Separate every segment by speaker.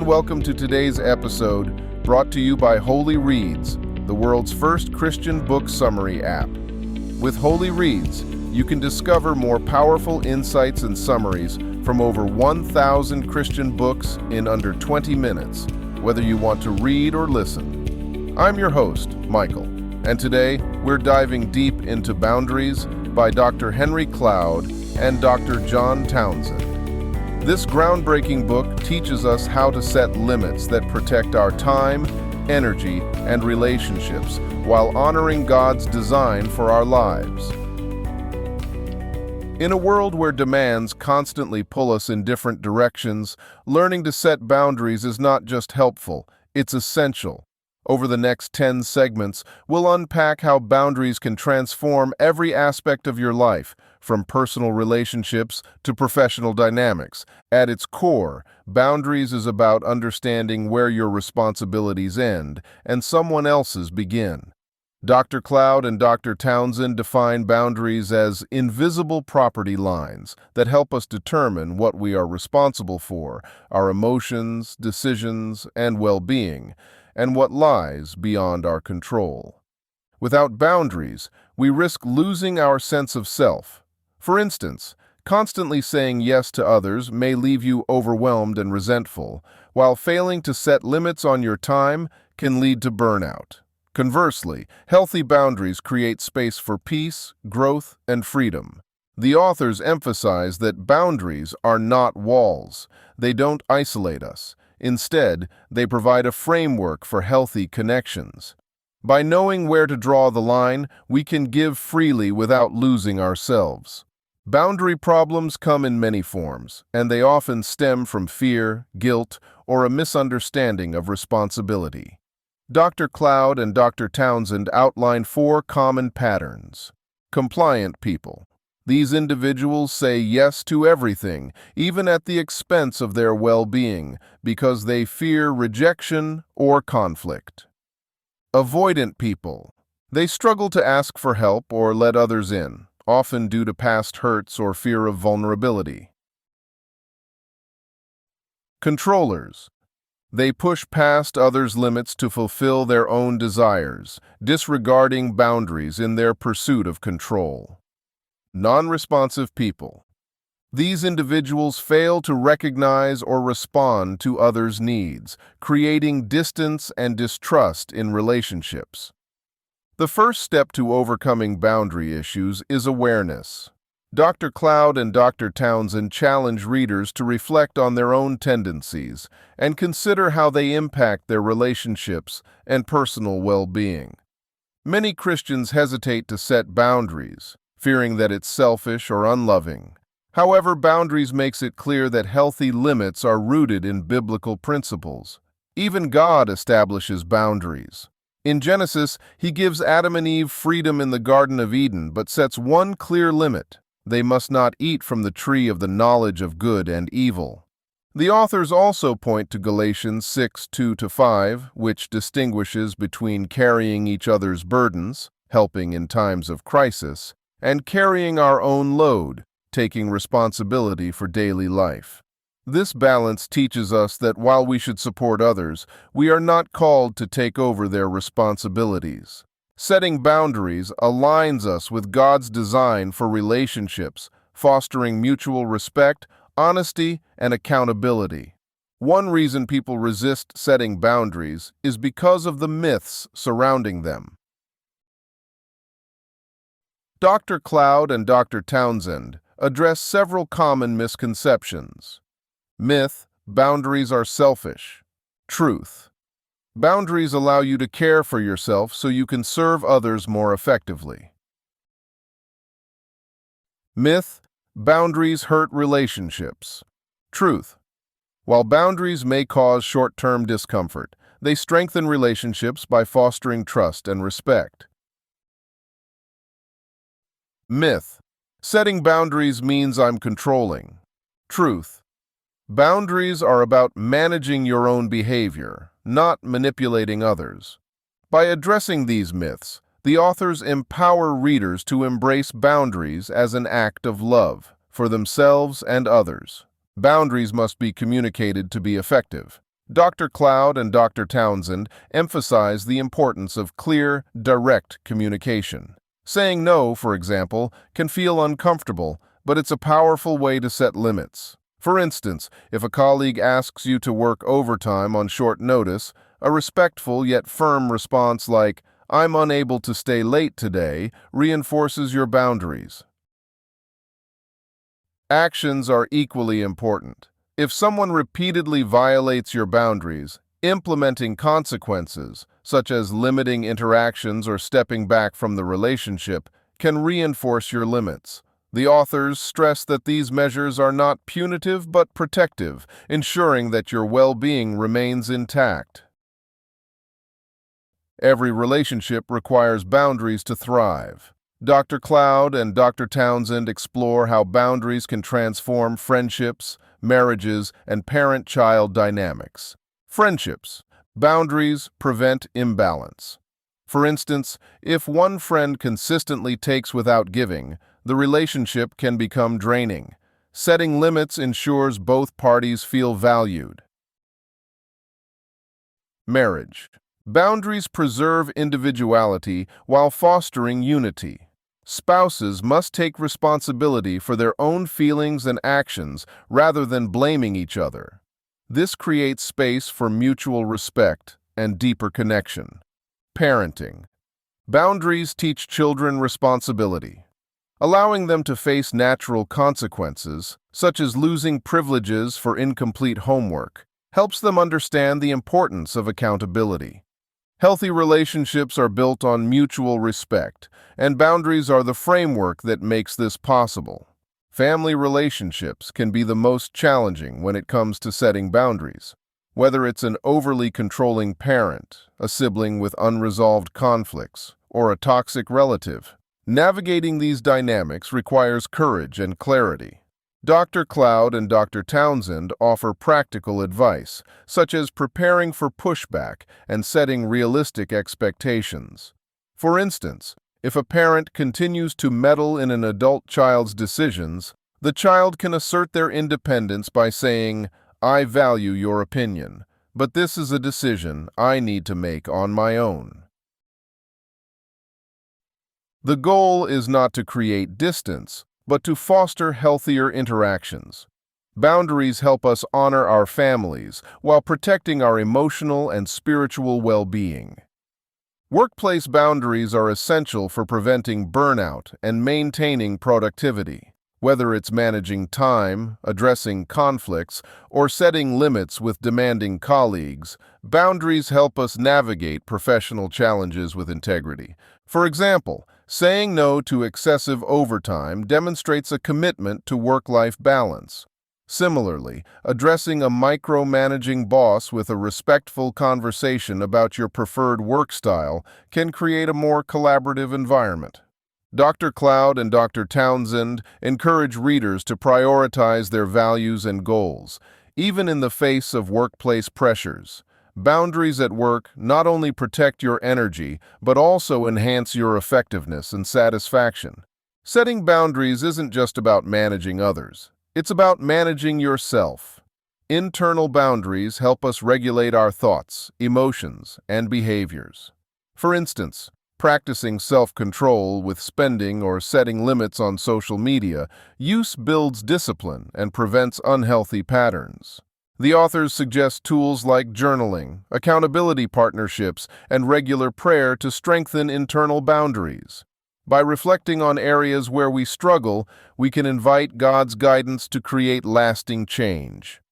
Speaker 1: and welcome to today's episode, brought to you by Holy Reads, the world's first Christian book summary app. With Holy Reads, you can discover more powerful insights and summaries from over 1,000 Christian books in under 20 minutes, whether you want to read or listen. I'm your host, Michael, and today we're diving deep into Boundaries by Dr. Henry Cloud and Dr. John Townsend. This groundbreaking book teaches us how to set limits that protect our time, energy, and relationships while honoring God's design for our lives. In a world where demands constantly pull us in different directions, learning to set boundaries is not just helpful, it's essential. Over the next 10 segments, we'll unpack how boundaries can transform every aspect of your life, from personal relationships to professional dynamics. At its core, boundaries is about understanding where your responsibilities end and someone else's begin. Dr. Cloud and Dr. Townsend define boundaries as invisible property lines that help us determine what we are responsible for, our emotions, decisions, and well-being, and what lies beyond our control. Without boundaries, we risk losing our sense of self. For instance, constantly saying yes to others may leave you overwhelmed and resentful, while failing to set limits on your time can lead to burnout. Conversely, healthy boundaries create space for peace, growth, and freedom. The authors emphasize that boundaries are not walls. They don't isolate us. Instead, they provide a framework for healthy connections. By knowing where to draw the line, we can give freely without losing ourselves. Boundary problems come in many forms, and they often stem from fear, guilt, or a misunderstanding of responsibility. Dr. Cloud and Dr. Townsend outline 4 common patterns. Compliant people. These individuals say yes to everything, even at the expense of their well-being, because they fear rejection or conflict. Avoidant people. They struggle to ask for help or let others in, often due to past hurts or fear of vulnerability. Controllers. They push past others' limits to fulfill their own desires, disregarding boundaries in their pursuit of control. Non-responsive people. These individuals fail to recognize or respond to others' needs, creating distance and distrust in relationships. The first step to overcoming boundary issues is awareness. Dr. Cloud and Dr. Townsend challenge readers to reflect on their own tendencies and consider how they impact their relationships and personal well-being. Many Christians hesitate to set boundaries, fearing that it's selfish or unloving. However, boundaries makes it clear that healthy limits are rooted in biblical principles. Even God establishes boundaries. In Genesis, he gives Adam and Eve freedom in the Garden of Eden, but sets one clear limit. They must not eat from the tree of the knowledge of good and evil. The authors also point to Galatians 6:2-5, which distinguishes between carrying each other's burdens, helping in times of crisis, and carrying our own load, taking responsibility for daily life. This balance teaches us that while we should support others, we are not called to take over their responsibilities. Setting boundaries aligns us with God's design for relationships, fostering mutual respect, honesty, and accountability. One reason people resist setting boundaries is because of the myths surrounding them. Dr. Cloud and Dr. Townsend address several common misconceptions. Myth: boundaries are selfish. Truth: boundaries allow you to care for yourself so you can serve others more effectively. Myth: boundaries hurt relationships. Truth: while boundaries may cause short-term discomfort, they strengthen relationships by fostering trust and respect. Myth: setting boundaries means I'm controlling. Truth: boundaries are about managing your own behavior, not manipulating others. By addressing these myths, the authors empower readers to embrace boundaries as an act of love for themselves and others. Boundaries must be communicated to be effective. Dr. Cloud and Dr. Townsend emphasize the importance of clear, direct communication. Saying no, for example, can feel uncomfortable, but it's a powerful way to set limits. For instance, if a colleague asks you to work overtime on short notice, a respectful yet firm response like, "I'm unable to stay late today," reinforces your boundaries. Actions are equally important. If someone repeatedly violates your boundaries, implementing consequences, such as limiting interactions or stepping back from the relationship, can reinforce your limits. The authors stress that these measures are not punitive but protective, ensuring that your well-being remains intact. Every relationship requires boundaries to thrive. Dr. Cloud and Dr. Townsend explore how boundaries can transform friendships, marriages, and parent-child dynamics. Friendships. Boundaries prevent imbalance. For instance, if one friend consistently takes without giving, the relationship can become draining. Setting limits ensures both parties feel valued. Marriage. Boundaries preserve individuality while fostering unity. Spouses must take responsibility for their own feelings and actions rather than blaming each other. This creates space for mutual respect and deeper connection. Parenting. Boundaries teach children responsibility. Allowing them to face natural consequences, such as losing privileges for incomplete homework, helps them understand the importance of accountability. Healthy relationships are built on mutual respect, and boundaries are the framework that makes this possible. Family relationships can be the most challenging when it comes to setting boundaries. Whether it's an overly controlling parent, a sibling with unresolved conflicts, or a toxic relative, navigating these dynamics requires courage and clarity. Dr. Cloud and Dr. Townsend offer practical advice, such as preparing for pushback and setting realistic expectations. For instance, if a parent continues to meddle in an adult child's decisions, the child can assert their independence by saying, "I value your opinion, but this is a decision I need to make on my own." The goal is not to create distance, but to foster healthier interactions. Boundaries help us honor our families while protecting our emotional and spiritual well-being. Workplace boundaries are essential for preventing burnout and maintaining productivity. Whether it's managing time, addressing conflicts, or setting limits with demanding colleagues, boundaries help us navigate professional challenges with integrity. For example, saying no to excessive overtime demonstrates a commitment to work-life balance. Similarly, addressing a micromanaging boss with a respectful conversation about your preferred work style can create a more collaborative environment. Dr. Cloud and Dr. Townsend encourage readers to prioritize their values and goals, even in the face of workplace pressures. Boundaries at work not only protect your energy, but also enhance your effectiveness and satisfaction. Setting boundaries isn't just about managing others. It's about managing yourself. Internal boundaries help us regulate our thoughts, emotions, and behaviors. For instance, practicing self-control with spending or setting limits on social media use builds discipline and prevents unhealthy patterns. The authors suggest tools like journaling, accountability partnerships, and regular prayer to strengthen internal boundaries. By reflecting on areas where we struggle, we can invite God's guidance to create lasting change.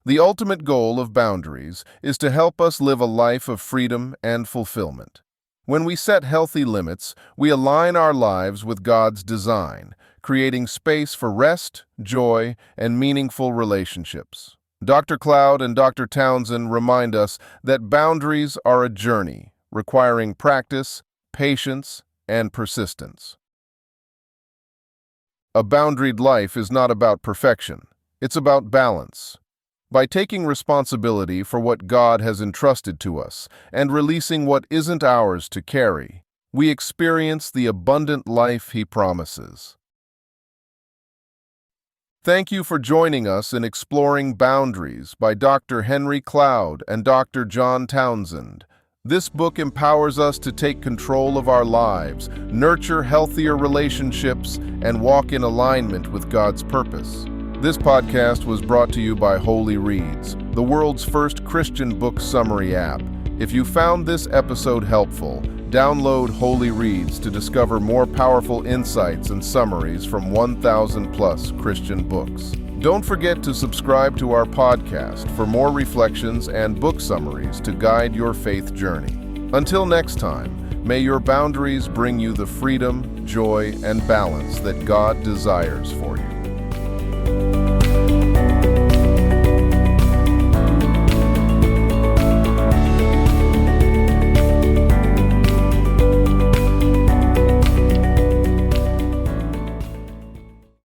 Speaker 1: The ultimate goal of boundaries is to help us live a life of freedom and fulfillment. When we set healthy limits, we align our lives with God's design, creating space for rest, joy, and meaningful relationships. Dr. Cloud and Dr. Townsend remind us that boundaries are a journey, requiring practice, patience, and persistence. A boundaried life is not about perfection. It's about balance. By taking responsibility for what God has entrusted to us and releasing what isn't ours to carry, we experience the abundant life He promises. Thank you for joining us in Exploring Boundaries by Dr. Henry Cloud and Dr. John Townsend. This book empowers us to take control of our lives, nurture healthier relationships, and walk in alignment with God's purpose. This podcast was brought to you by Holy Reads, the world's first Christian book summary app. If you found this episode helpful, download Holy Reads to discover more powerful insights and summaries from 1,000+ Christian books. Don't forget to subscribe to our podcast for more reflections and book summaries to guide your faith journey. Until next time, may your boundaries bring you the freedom, joy, and balance that God desires for you.